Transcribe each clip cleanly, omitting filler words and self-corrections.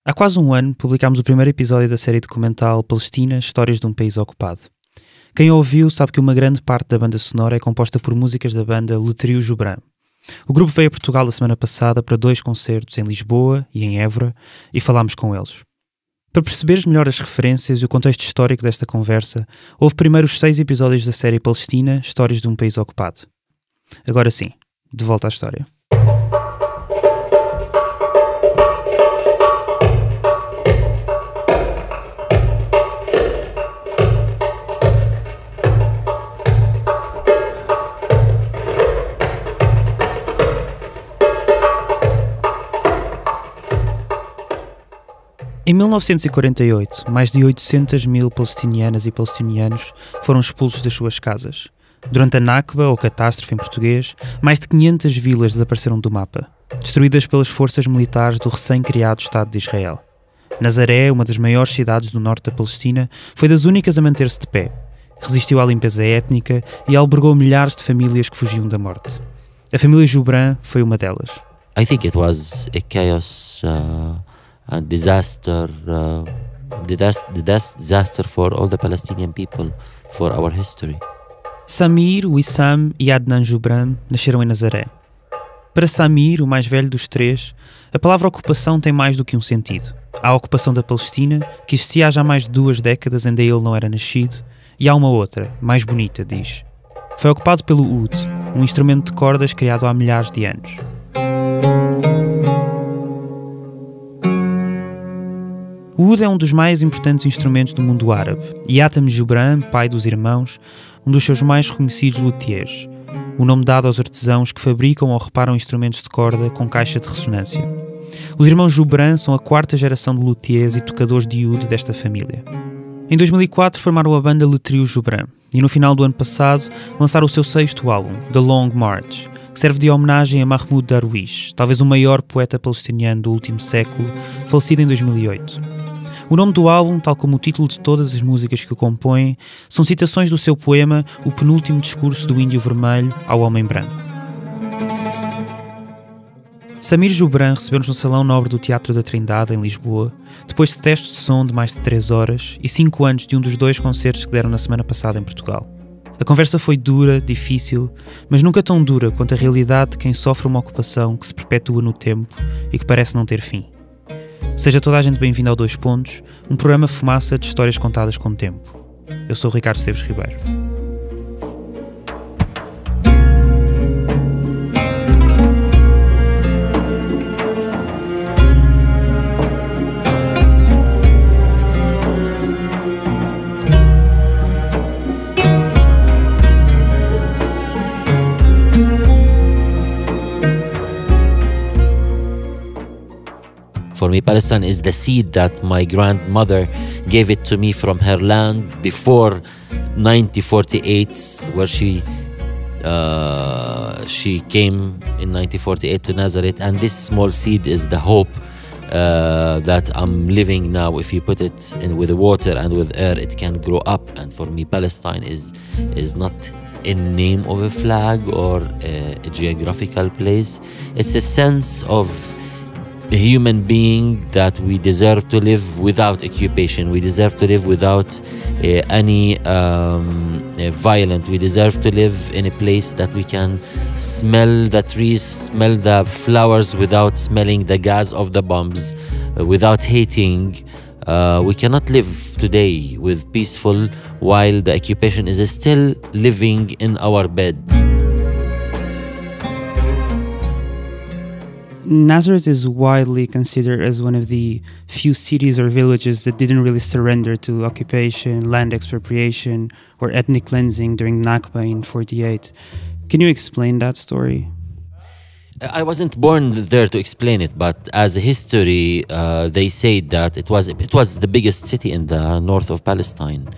Há quase um ano publicámos o primeiro episódio da série documental Palestina, Histórias de um País Ocupado. Quem a ouviu sabe que uma grande parte da banda sonora é composta por músicas da banda Trio Joubran. O grupo veio a Portugal a semana passada para 2 concertos em Lisboa e em Évora e falámos com eles. Para perceberes melhor as referências e o contexto histórico desta conversa, houve primeiro os 6 episódios da série Palestina, Histórias de um País Ocupado. Agora sim, de volta à história. Em 1948, mais de 800 mil palestinianas e palestinianos foram expulsos das suas casas. Durante a Nakba, ou catástrofe em português, mais de 500 vilas desapareceram do mapa, destruídas pelas forças militares do recém-criado Estado de Israel. Nazaré, uma das maiores cidades do norte da Palestina, foi das únicas a manter-se de pé. Resistiu à limpeza étnica e albergou milhares de famílias que fugiam da morte. A família Joubran foi uma delas. I think it was a chaos, a disaster, disaster for all the Palestinian people, for our history. Samir, Wissam e Adnan Joubran nasceram em Nazaré. Para Samir, o mais velho dos 3, a palavra ocupação tem mais do que um sentido. Há a ocupação da Palestina, que existia há já mais de 2 décadas, ainda ele não era nascido, e há uma outra, mais bonita, diz. Foi ocupado pelo oud, um instrumento de cordas criado há milhares de anos. O oud é um dos mais importantes instrumentos do mundo árabe, e Samir Joubran, pai dos irmãos, um dos seus mais reconhecidos luthiers, o nome dado aos artesãos que fabricam ou reparam instrumentos de corda com caixa de ressonância. Os irmãos Joubran são a 4ª geração de luthiers e tocadores de oud desta família. Em 2004 formaram a banda Trio Joubran, e no final do ano passado lançaram o seu 6º álbum, The Long March, que serve de homenagem a Mahmoud Darwish, talvez o maior poeta palestiniano do último século, falecido em 2008. O nome do álbum, tal como o título de todas as músicas que o compõem, são citações do seu poema O Penúltimo Discurso do Índio Vermelho ao Homem Branco. Samir Joubran recebeu-nos no Salão Nobre do Teatro da Trindade, em Lisboa, depois de testes de som de mais de 3 horas e 5 anos de um dos 2 concertos que deram na semana passada em Portugal. A conversa foi dura, difícil, mas nunca tão dura quanto a realidade de quem sofre uma ocupação que se perpetua no tempo e que parece não ter fim. Seja toda a gente bem-vinda ao 2 Pontos, um programa fumaça de histórias contadas com tempo. Eu sou o Ricardo Esteves Ribeiro. For me, Palestine is the seed that my grandmother gave it to me from her land before 1948, where she came in 1948 to Nazaré, and this small seed is the hope that I'm living now. If you put it in with the water and with air, it can grow up. And for me, Palestine is not a name of a flag or a geographical place. It's a sense of a human being that we deserve to live without occupation. We deserve to live without any violence. We deserve to live in a place that we can smell the trees, smell the flowers without smelling the gas of the bombs, without hating. We cannot live today with peaceful while the occupation is still living in our bed. Nazaré is widely considered as one of the few cities or villages that didn't really surrender to occupation, land expropriation, or ethnic cleansing during Nakba in 1948. Can you explain that story? I wasn't born there to explain it, but as a history, they say that it was the biggest city in the north of Palestine.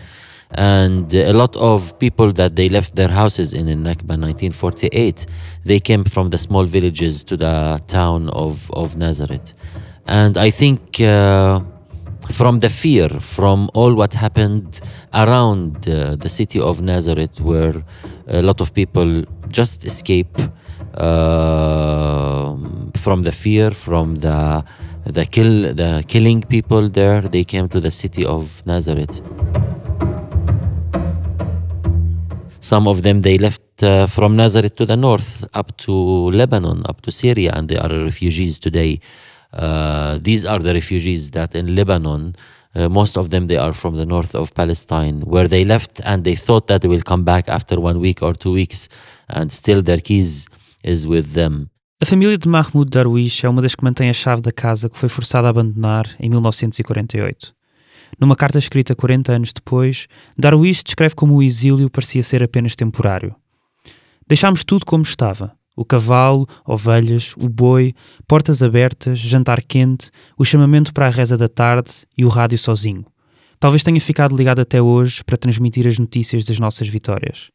And a lot of people that they left their houses in Nakba 1948, they came from the small villages to the town of Nazaré. And I think from the fear, from all what happened around the city of Nazaré, where a lot of people just escape from the fear, from the the killing people there, they came to the city of Nazareth. Some of them, they left from Nazareth to the north, up to Lebanon, up to Syria, and they are refugees today. These are the refugees that in Lebanon, most of them, they are from the north of Palestine, where they left and they thought that they will come back after 1 week or 2 weeks, and still their keys is with them. A família de Mahmoud Darwish é uma das que mantém a chave da casa que foi forçada a abandonar em 1948. Numa carta escrita 40 anos depois, Darwish descreve como o exílio parecia ser apenas temporário. Deixámos tudo como estava. O cavalo, ovelhas, o boi, portas abertas, jantar quente, o chamamento para a reza da tarde e o rádio sozinho. Talvez tenha ficado ligado até hoje para transmitir as notícias das nossas vitórias.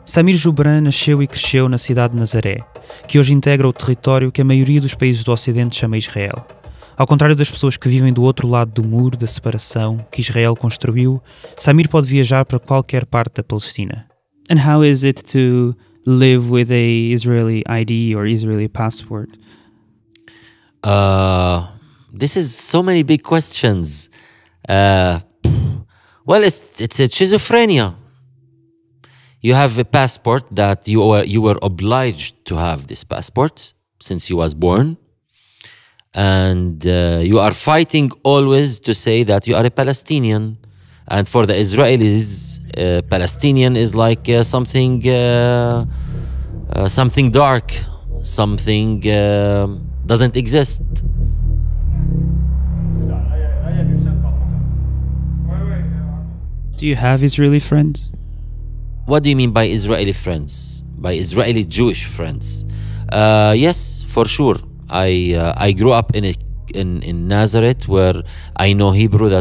Samir Joubran nasceu e cresceu na cidade de Nazaré, que hoje integra o território que a maioria dos países do Ocidente chama Israel. Ao contrário das pessoas que vivem do outro lado do muro da separação que Israel construiu, Samir pode viajar para qualquer parte da Palestina. And how is it to live with a Israeli ID or Israeli passport? This is so many big questions. Well, it's a schizophrenia. You have a passport that you were obliged to have this passport since you was born, and you are fighting always to say that you are a Palestinian. And for the Israelis, Palestinian is like something dark, something doesn't exist. Do you have Israeli friends? What do you mean by Israeli friends? By Israeli Jewish friends? Yes, for sure. I grew up in Nazareth, where I know Hebrew.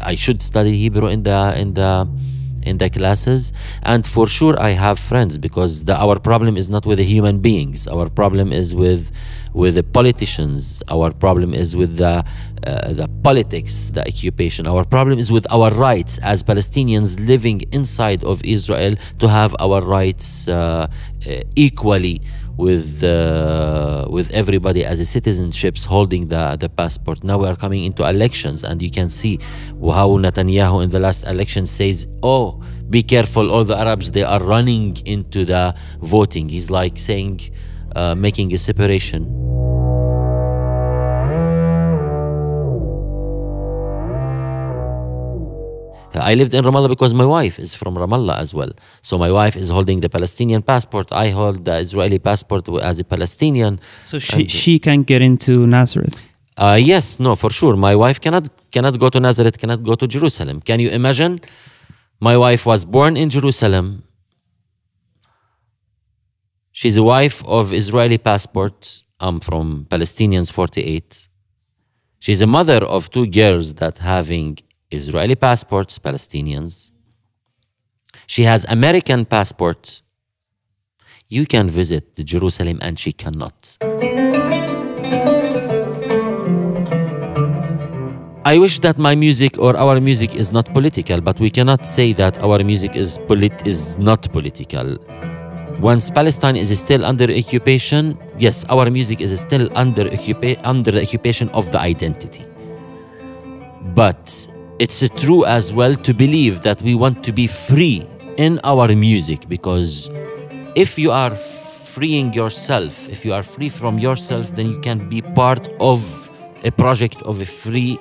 I should study Hebrew in the classes, and for sure I have friends, because our problem is not with the human beings. Our problem is with the politicians. Our problem is with the politics, the occupation. Our problem is with our rights as Palestinians living inside of Israel, to have our rights equally with everybody as a citizenships holding the passport. Now we are coming into elections, and you can see how Netanyahu in the last election says, oh, be careful, all the Arabs, they are running into the voting. He's like saying, making a separation. I lived in Ramallah because my wife is from Ramallah as well. So my wife is holding the Palestinian passport. I hold the Israeli passport as a Palestinian. So she can't get into Nazareth? Yes, no, for sure. My wife cannot go to Nazareth, cannot go to Jerusalem. Can you imagine? My wife was born in Jerusalem. She's a wife of Israeli passport. I'm from Palestinians 48. She's a mother of 2 girls that having Israeli passports, Palestinians. She has American passport. You can visit Jerusalem and she cannot. I wish that my music or our music is not political, but we cannot say that our music is not political. Once Palestine is still under occupation, yes, our music is still under the occupation of the identity. But it's true as well to believe that we want to be free in our music, because if you are freeing yourself, if you are free from yourself, then you can be part of a project of a free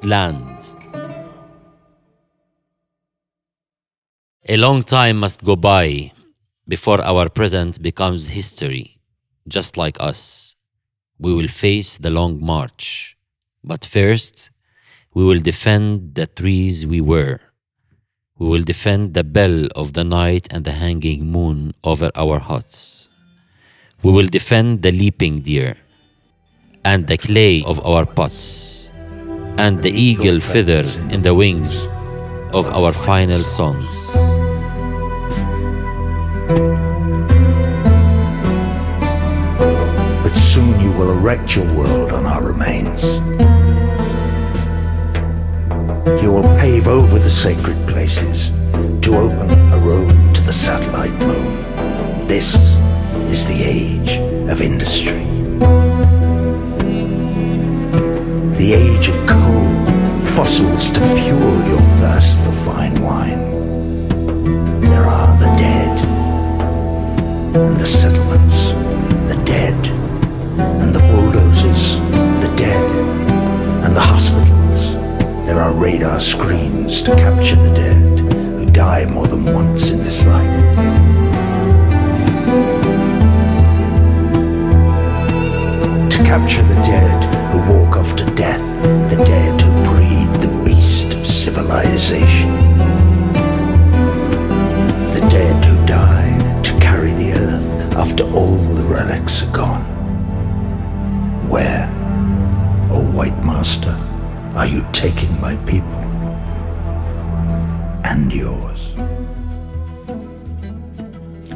land. A long time must go by before our present becomes history. Just like us, we will face the long march. But first, we will defend the trees we were. We will defend the bell of the night and the hanging moon over our huts. We will defend the leaping deer and the clay of our pots and the eagle feather in the wings of our final songs. But soon you will erect your world on our remains. You will pave over the sacred places to open a road to the satellite moon. This is the age of industry. The age of coal, fossils to fuel your thirst for fine wine. There are the dead, and the settlements, the dead, and the bulldozers, the dead, and the hospitals. There are radar screens to capture the dead who die more than once in this life. To capture the dead who walk off to death, the dead who breed the beast of civilization. The dead who die to carry the earth after all the relics are gone. Where, O white master, are you taking my people and yours?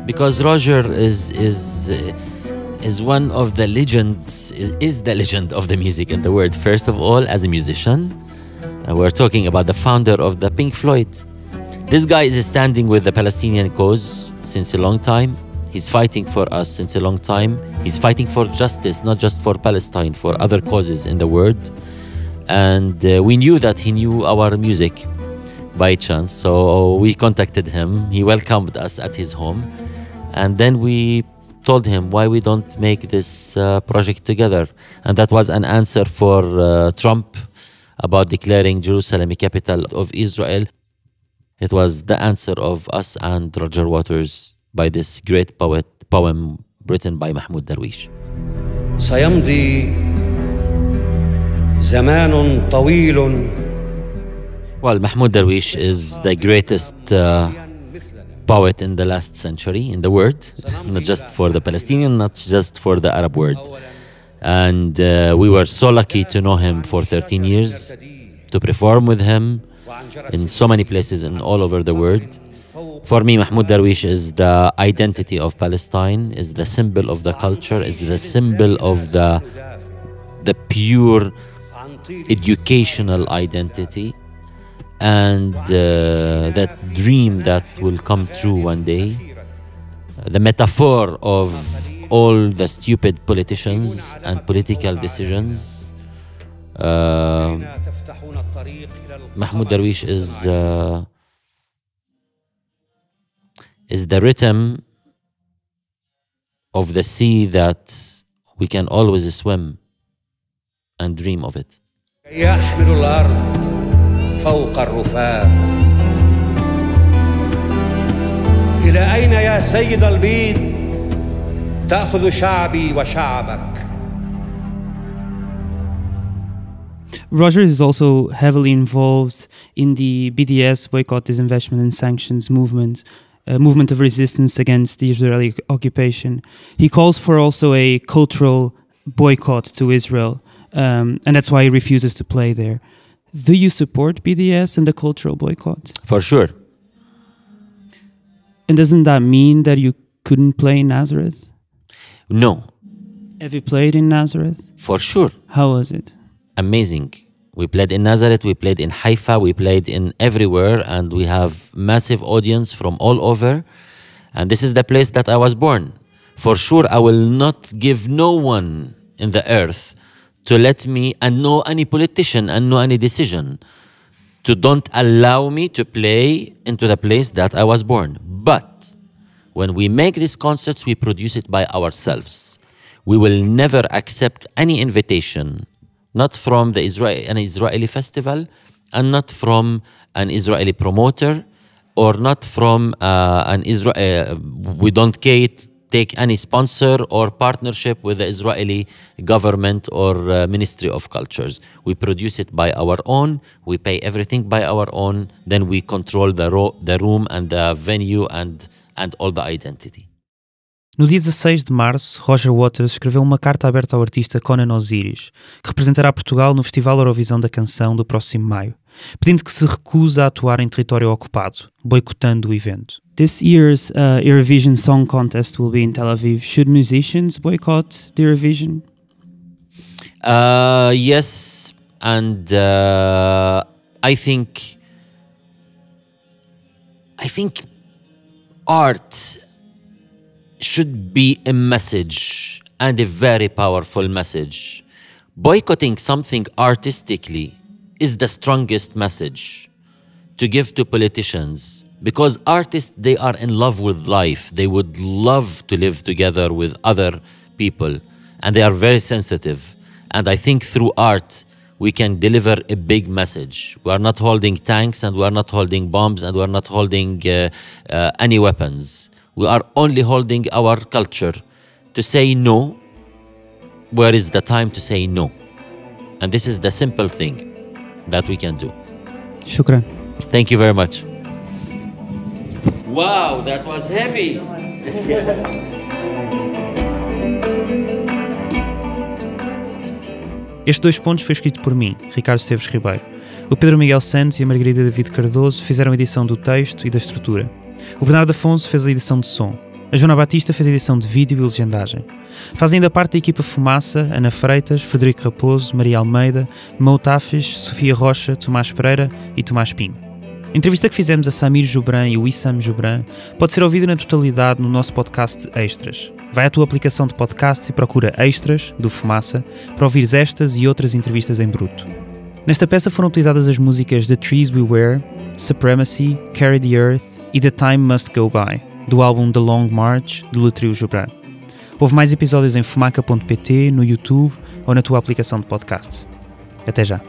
Because Roger is one of the legends, is the legend of the music in the world. First of all, as a musician, we're talking about the founder of the Pink Floyd. This guy is standing with the Palestinian cause since a long time. He's fighting for us since a long time. He's fighting for justice, not just for Palestine, for other causes in the world. And we knew that he knew our music by chance. So we contacted him. He welcomed us at his home. And then we told him why we don't make this project together. And that was an answer for Trump about declaring Jerusalem a capital of Israel. It was the answer of us and Roger Waters by this great poem written by Mahmoud Darwish. سيمضي زمان طويل. Well, Mahmoud Darwish is the greatest poet in the last century in the world, not just for the Palestinian, not just for the Arab world. And we were so lucky to know him for 13 years, to perform with him in so many places and all over the world. For me, Mahmoud Darwish is the identity of Palestine, is the symbol of the culture, is the symbol of the pure educational identity, and that dream that will come true one day. The metaphor of all the stupid politicians and political decisions. Mahmoud Darwish is the rhythm of the sea that we can always swim and dream of it. يحمل الأرض فوق الرفات. إلى أين يا سيد البيض تأخذ شعبي وشعبك؟ Roger is also heavily involved in the BDS, Boycott, Disinvestment and Sanctions movement, a movement of resistance against the Israeli occupation. He calls for also a cultural boycott to Israel, and that's why he refuses to play there. Do you support BDS and the cultural boycott? For sure. And doesn't that mean that you couldn't play in Nazareth? No. Have you played in Nazareth? For sure. How was it? Amazing. We played in Nazareth, we played in Haifa, we played in everywhere, and we have massive audience from all over. And this is the place that I was born. For sure, I will not give no one in the earth to let me, and no any politician and no any decision, to don't allow me to play into the place that I was born. But when we make these concerts, we produce it by ourselves. We will never accept any invitation, not from an Israeli festival, and not from an Israeli promoter, or not from an Israel. We don't take any sponsor or partnership with the Israeli government or Ministry of Cultures. We produce it by our own, we pay everything by our own, then we control the room and the venue and all the identity. No dia 16 de março, Roger Waters escreveu uma carta aberta ao artista Conan Osiris, que representará Portugal no Festival Eurovisão da Canção do próximo maio, pedindo que se recusa a atuar em território ocupado, boicotando o evento. This year's Eurovision Song Contest will be in Tel Aviv. Should musicians boycott the Eurovision? Yes, and I think art should be a message and a very powerful message. Boycotting something artistically is the strongest message to give to politicians, because artists, they are in love with life. They would love to live together with other people, and they are very sensitive. And I think through art, we can deliver a big message. We are not holding tanks, and we are not holding bombs, and we are not holding any weapons. We are only holding our culture to say no. Where is the time to say no? And this is the simple thing that we can do. Shukran. Thank you very much. Wow, that was heavy. Este 2 pontos foi escrito por mim, Ricardo Esteves Ribeiro. O Pedro Miguel Santos e a Margarida David Cardoso fizeram a edição do texto e da estrutura. O Bernardo Afonso fez a edição de som. A Joana Batista fez a edição de vídeo e legendagem. Fazem ainda parte da equipa Fumaça, Ana Freitas, Frederico Raposo, Maria Almeida, Mo Tafes, Sofia Rocha, Tomás Pereira e Tomás Pinho. A entrevista que fizemos a Samir Joubran e o Samir Joubran pode ser ouvida na totalidade no nosso podcast Extras. Vai à tua aplicação de podcasts e procura Extras, do Fumaça, para ouvires estas e outras entrevistas em bruto. Nesta peça foram utilizadas as músicas The Trees We Wear, Supremacy, Carry the Earth e The Time Must Go By, do álbum The Long March, do Trio Joubran. Houve mais episódios em fumaca.pt, no YouTube ou na tua aplicação de podcasts. Até já.